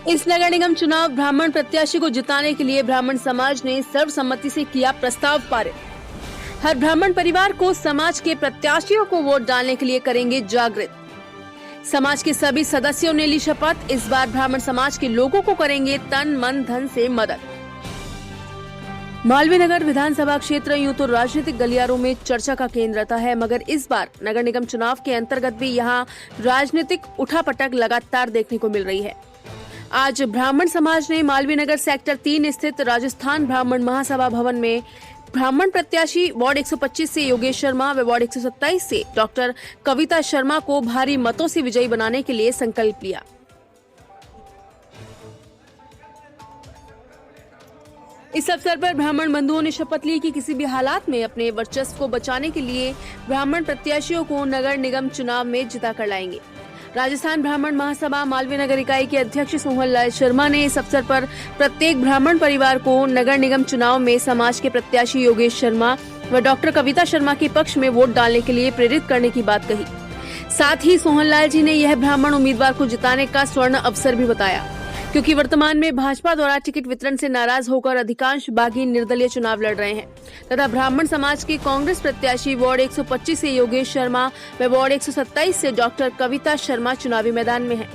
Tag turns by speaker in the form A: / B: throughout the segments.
A: इस नगर निगम चुनाव ब्राह्मण प्रत्याशी को जिताने के लिए ब्राह्मण समाज ने सर्वसम्मति से किया प्रस्ताव पारित। हर ब्राह्मण परिवार को समाज के प्रत्याशियों को वोट डालने के लिए करेंगे जागृत। समाज के सभी सदस्यों ने ली शपथ, इस बार ब्राह्मण समाज के लोगों को करेंगे तन मन धन से मदद। मालवीय नगर विधानसभा क्षेत्र यूं तो राजनीतिक गलियारों में चर्चा का केंद्र रहता है, मगर इस बार नगर निगम चुनाव के अंतर्गत भी यहां राजनीतिक उठापटक लगातार देखने को मिल रही है। आज ब्राह्मण समाज ने मालवीय नगर सेक्टर 3 स्थित राजस्थान ब्राह्मण महासभा भवन में ब्राह्मण प्रत्याशी वार्ड 125 से योगेश शर्मा व वार्ड 127 से डॉक्टर कविता शर्मा को भारी मतों से विजयी बनाने के लिए संकल्प लिया। इस अवसर पर ब्राह्मण बंधुओं ने शपथ ली कि किसी भी हालात में अपने वर्चस्व को बचाने के लिए ब्राह्मण प्रत्याशियों को नगर निगम चुनाव में जिता कर लाएंगे। राजस्थान ब्राह्मण महासभा मालवीय नगर इकाई के अध्यक्ष सोहन लाल शर्मा ने इस अवसर पर प्रत्येक ब्राह्मण परिवार को नगर निगम चुनाव में समाज के प्रत्याशी योगेश शर्मा व डॉक्टर कविता शर्मा के पक्ष में वोट डालने के लिए प्रेरित करने की बात कही। साथ ही सोहन लाल जी ने यह ब्राह्मण उम्मीदवार को जिताने का स्वर्ण अवसर भी बताया, क्योंकि वर्तमान में भाजपा द्वारा टिकट वितरण से नाराज होकर अधिकांश बागी निर्दलीय चुनाव लड़ रहे हैं तथा ब्राह्मण समाज के कांग्रेस प्रत्याशी वार्ड 125 से योगेश शर्मा व वार्ड 127 से डॉक्टर कविता शर्मा चुनावी मैदान में हैं।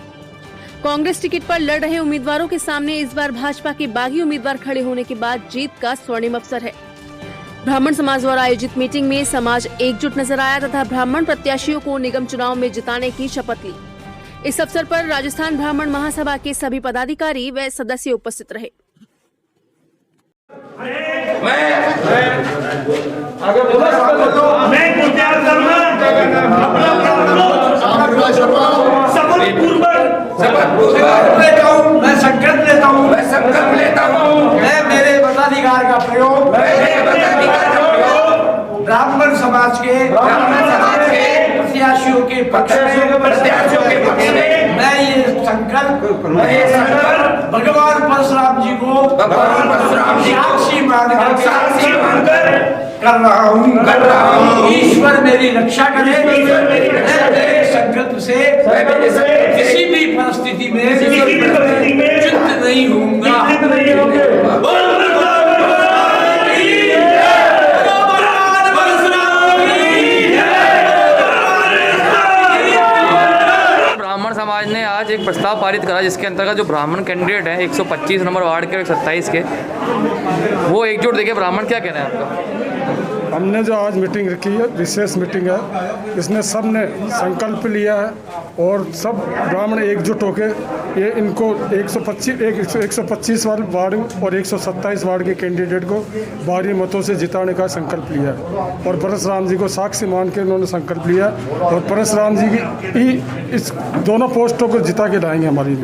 A: कांग्रेस टिकट पर लड़ रहे उम्मीदवारों के सामने इस बार भाजपा के बागी उम्मीदवार खड़े होने के बाद जीत का स्वर्णिम अवसर है। ब्राह्मण समाज द्वारा आयोजित मीटिंग में समाज एकजुट नजर आया तथा ब्राह्मण प्रत्याशियों को निगम चुनाव में जिताने की शपथ ली। इस अवसर पर राजस्थान ब्राह्मण महासभा के सभी पदाधिकारी व सदस्य उपस्थित रहे।
B: मैं संकल्प लेता हूँ मैं मेरे मताधिकार का प्रयोग ब्राह्मण समाज के प्रत्याशियों के पक्ष में मैं ये संकल्प भगवान परशुराम जी को साक्षी मानकर कर रहा हूँ। ईश्वर मेरी रक्षा करे। मैं मेरे संकल्प से किसी भी परिस्थिति में चित्त नहीं होऊंगा।
C: समाज ने आज एक प्रस्ताव पारित करा जिसके अंतर्गत जो ब्राह्मण कैंडिडेट हैं 125 नंबर वार्ड के 127 के वो एकजुट देखिए। ब्राह्मण क्या कहना है आपका?
D: हमने जो आज मीटिंग रखी है, विशेष मीटिंग है, इसमें सब ने संकल्प लिया है और सब ब्राह्मण एकजुट होकर ये इनको 125 वार्ड और 127 वार्ड के कैंडिडेट को भारी मतों से जिताने का संकल्प लिया है और परशुराम जी को साक्षी मान के उन्होंने संकल्प लिया और परशुराम जी की इस दोनों पोस्टों को जिता के लाएंगे हमारी।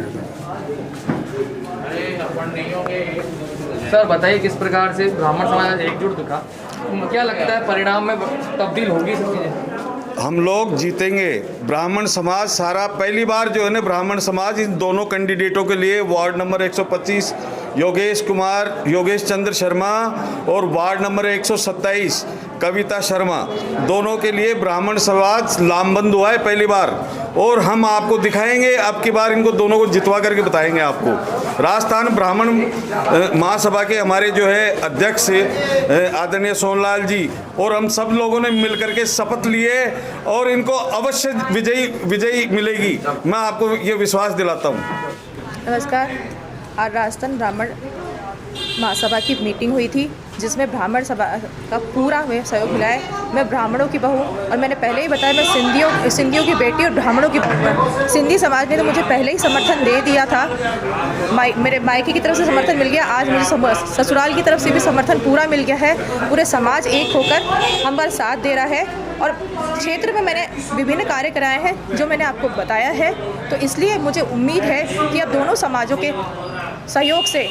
C: सर बताइए किस प्रकार से ब्राह्मण समाज एकजुट दिखा, क्या लगता है परिणाम में तब्दील होगी सब चीजें?
E: हम लोग जीतेंगे। ब्राह्मण समाज सारा पहली बार जो है ना ब्राह्मण समाज इन दोनों कैंडिडेटों के लिए वार्ड नंबर 125 योगेश चंद्र शर्मा और वार्ड नंबर 127 कविता शर्मा दोनों के लिए ब्राह्मण समाज लामबंद हुआ है पहली बार और हम आपको दिखाएंगे। अब की बार इनको दोनों को जितवा करके बताएंगे आपको। राजस्थान ब्राह्मण महासभा के हमारे जो है अध्यक्ष आदरणीय सोहनलाल जी और हम सब लोगों ने मिलकर के शपथ लिए और इनको अवश्य विजयी मिलेगी। मैं आपको ये विश्वास दिलाता हूँ।
F: नमस्कार। आज राजस्थान ब्राह्मण महासभा की मीटिंग हुई थी जिसमें ब्राह्मण सभा का पूरा हमें सहयोग मिला है। मैं ब्राह्मणों की बहू और मैंने पहले ही बताया मैं सिंधियों की बेटी और ब्राह्मणों की बहू। सिंधी समाज ने तो मुझे पहले ही समर्थन दे दिया था, मेरे मायके की तरफ से समर्थन मिल गया, आज मुझे ससुराल की तरफ से भी समर्थन पूरा मिल गया है। पूरे समाज एक होकर हमारा साथ दे रहा है और क्षेत्र में मैंने विभिन्न कार्य कराए हैं जो मैंने आपको बताया है। तो इसलिए मुझे उम्मीद है कि अब दोनों समाजों के सहयोग से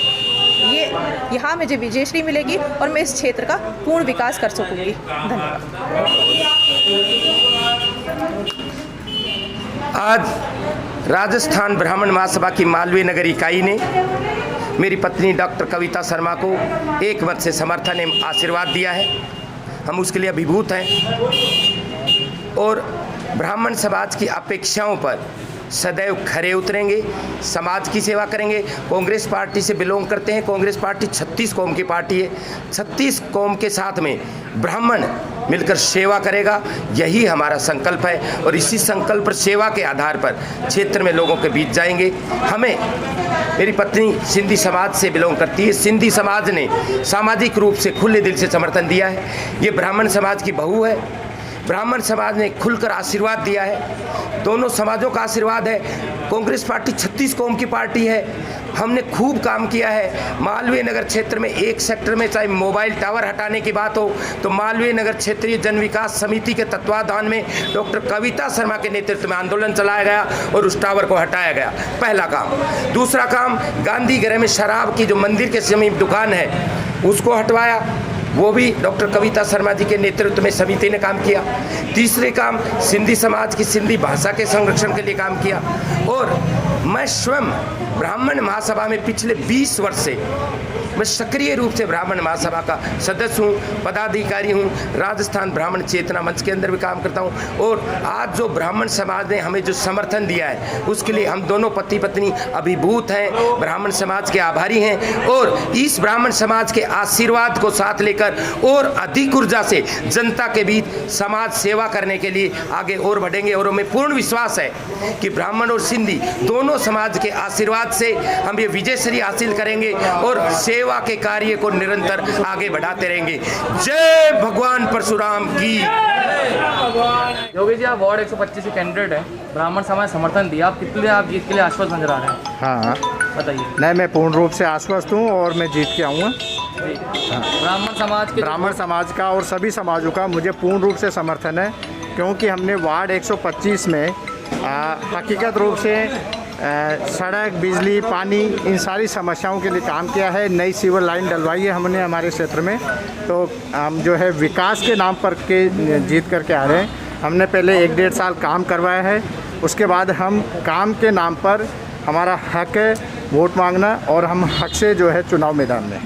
F: यहाँ मुझे विजयश्री मिलेगी और मैं इस क्षेत्र का पूर्ण विकास कर सकूंगी। धन्यवाद।
G: आज राजस्थान ब्राह्मण महासभा की मालवीय नगर इकाई ने मेरी पत्नी डॉक्टर कविता शर्मा को एक मत से समर्थन एवं आशीर्वाद दिया है। हम उसके लिए अभिभूत हैं और ब्राह्मण समाज की अपेक्षाओं पर सदैव खरे उतरेंगे, समाज की सेवा करेंगे। कांग्रेस पार्टी से बिलोंग करते हैं। कांग्रेस पार्टी 36 कौम की पार्टी है। 36 कौम के साथ में ब्राह्मण मिलकर सेवा करेगा, यही हमारा संकल्प है। और इसी संकल्प पर, सेवा के आधार पर क्षेत्र में लोगों के बीच जाएंगे। हमें, मेरी पत्नी सिंधी समाज से बिलोंग करती है। सिंधी समाज ने सामाजिक रूप से खुले दिल से समर्थन दिया है। ये ब्राह्मण समाज की बहू है। ब्राह्मण समाज ने खुलकर आशीर्वाद दिया है। दोनों समाजों का आशीर्वाद है। कांग्रेस पार्टी 36 कौम की पार्टी है। हमने खूब काम किया है। मालवीय नगर क्षेत्र में एक सेक्टर में चाहे मोबाइल टावर हटाने की बात हो, तो मालवीय नगर क्षेत्रीय जन विकास समिति के तत्वाधान में डॉक्टर कविता शर्मा के नेतृत्व में आंदोलन चलाया गया और उस टावर को हटाया गया। पहला काम। दूसरा काम, गांधी गृह में शराब की जो मंदिर के समीप दुकान है उसको हटवाया, वो भी डॉक्टर कविता शर्मा जी के नेतृत्व में समिति ने काम किया। तीसरे काम, सिंधी समाज की सिंधी भाषा के संरक्षण के लिए काम किया। और मैं स्वयं ब्राह्मण महासभा में पिछले 20 वर्ष से मैं सक्रिय रूप से ब्राह्मण महासभा का सदस्य हूँ, पदाधिकारी हूँ। राजस्थान ब्राह्मण चेतना मंच के अंदर भी काम करता हूँ। और आज जो ब्राह्मण समाज ने हमें जो समर्थन दिया है उसके लिए हम दोनों पति पत्नी अभिभूत हैं, ब्राह्मण समाज के आभारी हैं। और इस ब्राह्मण समाज के आशीर्वाद को साथ लेकर और अधिक ऊर्जा से जनता के बीच समाज सेवा करने के लिए आगे और बढ़ेंगे। और हमें पूर्ण विश्वास है कि ब्राह्मण और सिंधी दोनों समाज के आशीर्वाद से हम ये विजयश्री हासिल करेंगे और सेवा के कार्य को निरंतर आगे बढ़ाते रहेंगे। जय भगवान परशुराम की।
C: योगी जी, आप वार्ड 125 के कैंडिडेट हैं, ब्राह्मण समाज समर्थन दिया, आप कितने आप जीत के लिए आश्वस्त नजर आ रहे हैं?
H: हाँ,
C: बताइए।
H: नहीं, मैं पूर्ण रूप से आश्वस्त हूँ और मैं जीत के आऊँगा।
C: ब्राह्मण समाज
H: का और सभी समाजों का मुझे पूर्ण रूप से समर्थन है, क्योंकि हमने वार्ड 125 में हकीकत रूप से सड़क, बिजली, पानी, इन सारी समस्याओं के लिए काम किया है। नई सीवर लाइन डलवाई है हमने हमारे क्षेत्र में। तो हम जो है विकास के नाम पर के जीत करके आ रहे हैं। हमने पहले 1-1.5 साल काम करवाया है, उसके बाद हम काम के नाम पर, हमारा हक है वोट मांगना और हम हक से जो है चुनाव मैदान में।